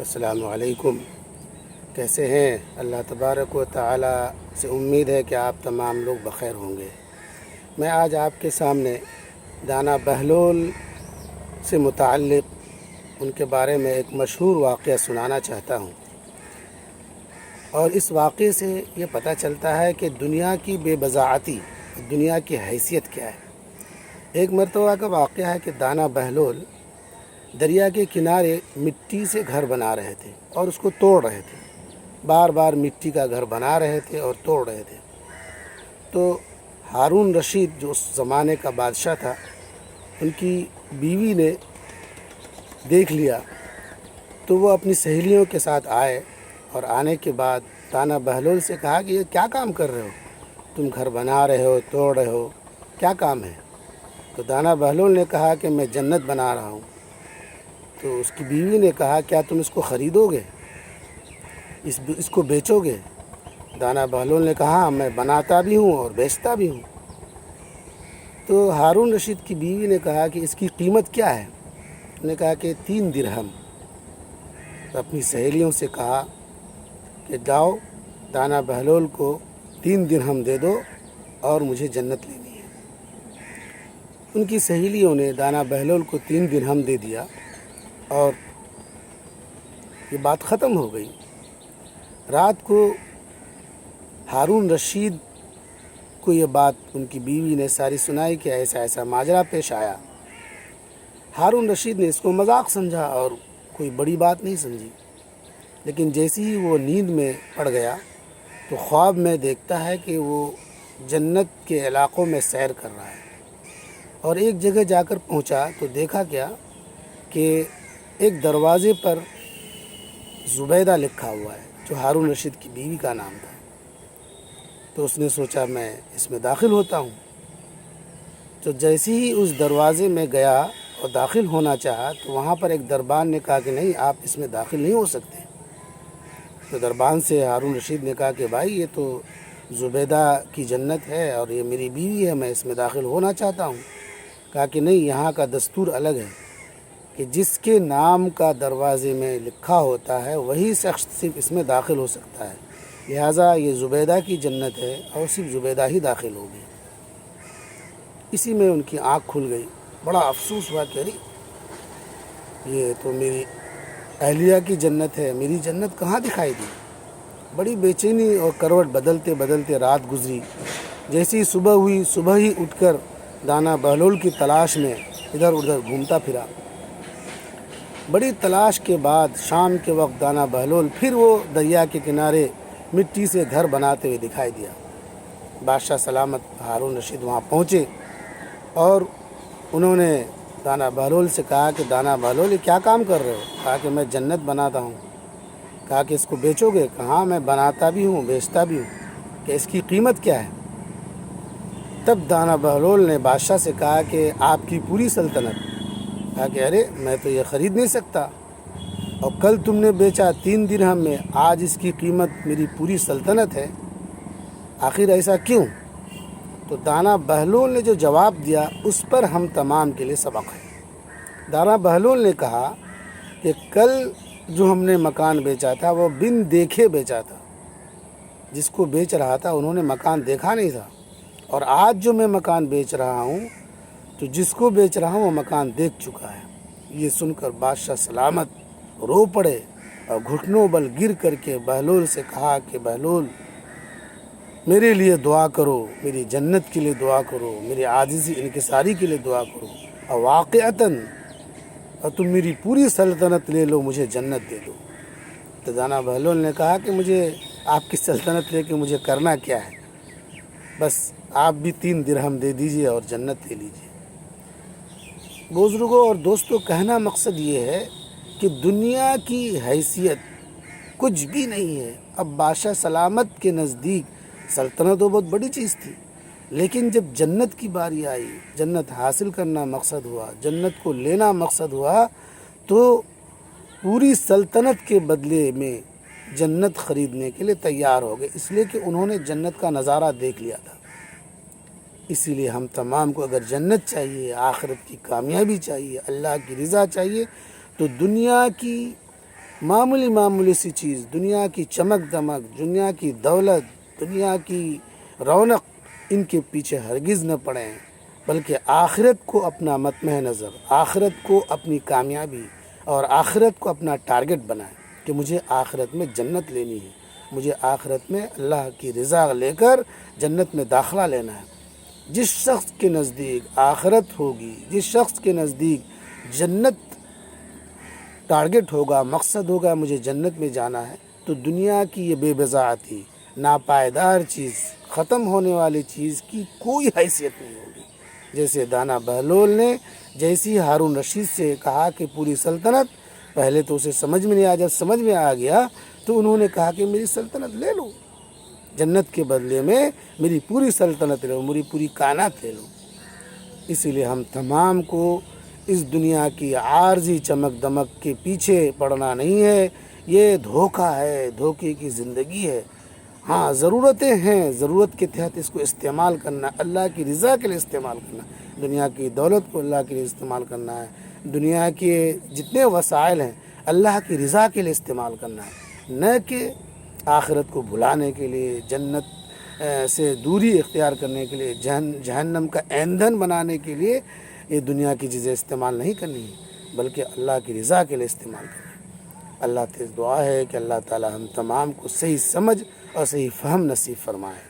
السلام علیکم، کیسے ہیں؟ اللہ تبارک و تعالی سے امید ہے کہ آپ تمام لوگ بخیر ہوں گے۔ میں آج آپ کے سامنے دانا بہلول سے متعلق ان کے بارے میں ایک مشہور واقعہ سنانا چاہتا ہوں، اور اس واقعے سے یہ پتہ چلتا ہے کہ دنیا کی بے بضاعتی، دنیا کی حیثیت کیا ہے۔ ایک مرتبہ کا واقعہ ہے کہ دانا بہلول دریا کے کنارے مٹی سے گھر بنا رہے تھے اور اس کو توڑ رہے تھے، بار بار مٹی کا گھر بنا رہے تھے اور توڑ رہے تھے۔ تو ہارون رشید جو اس زمانے کا بادشاہ تھا، ان کی بیوی نے دیکھ لیا، تو وہ اپنی سہیلیوں کے ساتھ آئے، اور آنے کے بعد دانا بہلول سے کہا کہ یہ کیا کام کر رہے ہو؟ تم گھر بنا رہے ہو، توڑ رہے ہو، کیا کام ہے؟ تو دانا بہلول نے کہا کہ میں جنت بنا رہا ہوں۔ تو اس کی بیوی نے کہا کیا تم اس کو خریدو گے، اس کو بیچو گے؟ دانا بہلول نے کہا میں بناتا بھی ہوں اور بیچتا بھی ہوں۔ تو ہارون رشید کی بیوی نے کہا کہ اس کی قیمت کیا ہے؟ انہوں نے کہا کہ 3 درہم۔ تو اپنی سہیلیوں سے کہا کہ جاؤ دانا بہلول کو 3 درہم دے دو اور مجھے جنت لینی ہے۔ ان کی سہیلیوں نے دانا بہلول کو 3 درہم دے دیا اور یہ بات ختم ہو گئی۔ رات کو ہارون رشید کو یہ بات ان کی بیوی نے ساری سنائی کہ ایسا ایسا ماجرا پیش آیا۔ ہارون رشید نے اس کو مذاق سمجھا اور کوئی بڑی بات نہیں سمجھی، لیکن جیسے ہی وہ نیند میں پڑ گیا تو خواب میں دیکھتا ہے کہ وہ جنت کے علاقوں میں سیر کر رہا ہے، اور ایک جگہ جا کر پہنچا تو دیکھا کیا کہ ایک دروازے پر زبیدہ لکھا ہوا ہے، جو ہارون رشید کی بیوی کا نام تھا۔ تو اس نے سوچا میں اس میں داخل ہوتا ہوں۔ تو جیسے ہی اس دروازے میں گیا اور داخل ہونا چاہا تو وہاں پر ایک دربان نے کہا کہ نہیں، آپ اس میں داخل نہیں ہو سکتے۔ تو دربان سے ہارون رشید نے کہا کہ بھائی یہ تو زبیدہ کی جنت ہے اور یہ میری بیوی ہے، میں اس میں داخل ہونا چاہتا ہوں۔ کہا کہ نہیں، یہاں کا دستور الگ ہے کہ جس کے نام کا دروازے میں لکھا ہوتا ہے وہی شخص صرف اس میں داخل ہو سکتا ہے، لہٰذا یہ زبیدہ کی جنت ہے اور صرف زبیدہ ہی داخل ہوگی۔ اسی میں ان کی آنکھ کھل گئی، بڑا افسوس ہوا کہ ارے یہ تو میری اہلیہ کی جنت ہے، میری جنت کہاں دکھائی دی؟ بڑی بے چینی اور کروٹ بدلتے بدلتے رات گزری۔ جیسی ہی صبح ہوئی، صبح ہی اٹھ کر دانا بہلول کی تلاش میں ادھر ادھر گھومتا پھرا۔ بڑی تلاش کے بعد شام کے وقت دانا بہلول پھر وہ دریا کے کنارے مٹی سے گھر بناتے ہوئے دکھائی دیا۔ بادشاہ سلامت ہارون رشید وہاں پہنچے اور انہوں نے دانا بہلول سے کہا کہ دانا بہلول یہ کیا کام کر رہے ہو؟ کہا کہ میں جنت بناتا ہوں۔ کہا کہ اس کو بیچو گے؟ کہا میں بناتا بھی ہوں، بیچتا بھی ہوں، کہ اس کی قیمت کیا ہے؟ تب دانا بہلول نے بادشاہ سے کہا کہ آپ کی پوری سلطنت۔ کہا کہ ارے میں تو یہ خرید نہیں سکتا، اور کل تم نے بیچا 3 درہم میں، آج اس کی قیمت میری پوری سلطنت ہے، آخر ایسا کیوں؟ تو دانا بہلول نے جو جواب دیا اس پر ہم تمام کے لیے سبق ہے۔ دانا بہلول نے کہا کہ کل جو ہم نے مکان بیچا تھا وہ بن دیکھے بیچا تھا، جس کو بیچ رہا تھا انہوں نے مکان دیکھا نہیں تھا، اور آج جو میں مکان بیچ رہا ہوں تو جس کو بیچ رہا ہوں وہ مکان دیکھ چکا ہے۔ یہ سن کر بادشاہ سلامت رو پڑے اور گھٹنوں بل گر کر کے بہلول سے کہا کہ بہلول میرے لیے دعا کرو، میری جنت کے لیے دعا کرو، میری عاجزی انکساری کے لیے دعا کرو، اور واقعتاً اور تم میری پوری سلطنت لے لو، مجھے جنت دے دو۔ تو دانا بہلول نے کہا کہ مجھے آپ کی سلطنت لے کے مجھے کرنا کیا ہے، بس آپ بھی 3 درہم دے دیجئے اور جنت لے لیجئے۔ بزرگوں اور دوستوں، کہنا مقصد یہ ہے کہ دنیا کی حیثیت کچھ بھی نہیں ہے۔ اب بادشاہ سلامت کے نزدیک سلطنت تو بہت بڑی چیز تھی، لیکن جب جنت کی باری آئی، جنت حاصل کرنا مقصد ہوا، جنت کو لینا مقصد ہوا، تو پوری سلطنت کے بدلے میں جنت خریدنے کے لیے تیار ہو گئے، اس لیے کہ انہوں نے جنت کا نظارہ دیکھ لیا تھا۔ اسی لیے ہم تمام کو اگر جنت چاہیے، آخرت کی کامیابی چاہیے، اللہ کی رضا چاہیے، تو دنیا کی معمولی معمولی سی چیز، دنیا کی چمک دمک، دنیا کی دولت، دنیا کی رونق، ان کے پیچھے ہرگز نہ پڑیں، بلکہ آخرت کو اپنا مطمع نظر، آخرت کو اپنی کامیابی اور آخرت کو اپنا ٹارگٹ بنائیں کہ مجھے آخرت میں جنت لینی ہے، مجھے آخرت میں اللہ کی رضا لے کر جنت میں داخلہ لینا ہے۔ جس شخص کے نزدیک آخرت ہوگی، جس شخص کے نزدیک جنت ٹارگٹ ہوگا، مقصد ہوگا مجھے جنت میں جانا ہے، تو دنیا کی یہ بے بضاعتی، ناپائیدار چیز، ختم ہونے والی چیز کی کوئی حیثیت نہیں ہوگی۔ جیسے دانا بہلول نے جیسی ہارون رشید سے کہا کہ پوری سلطنت، پہلے تو اسے سمجھ میں نہیں آیا، جب سمجھ میں آ گیا تو انہوں نے کہا کہ میری سلطنت لے لو، جنت کے بدلے میں میری پوری سلطنت لے لو، میری پوری کائنات لے لو۔ اسی لیے ہم تمام کو اس دنیا کی عارضی چمک دمک کے پیچھے پڑنا نہیں ہے، یہ دھوکہ ہے، دھوکے کی زندگی ہے۔ ہاں ضرورتیں ہیں، ضرورت کے تحت اس کو استعمال کرنا، اللہ کی رضا کے لیے استعمال کرنا، دنیا کی دولت کو اللہ کے لیے استعمال کرنا ہے، دنیا کے جتنے وسائل ہیں اللہ کی رضا کے لیے استعمال کرنا ہے، نہ کہ آخرت کو بھلانے کے لیے، جنت سے دوری اختیار کرنے کے لیے، جہنم کا ایندھن بنانے کے لیے یہ دنیا کی چیزیں استعمال نہیں کرنی ہے، بلکہ اللہ کی رضا کے لیے استعمال کرنی ہے۔ اللہ سے دعا ہے کہ اللہ تعالی ہم تمام کو صحیح سمجھ اور صحیح فہم نصیب فرمائے۔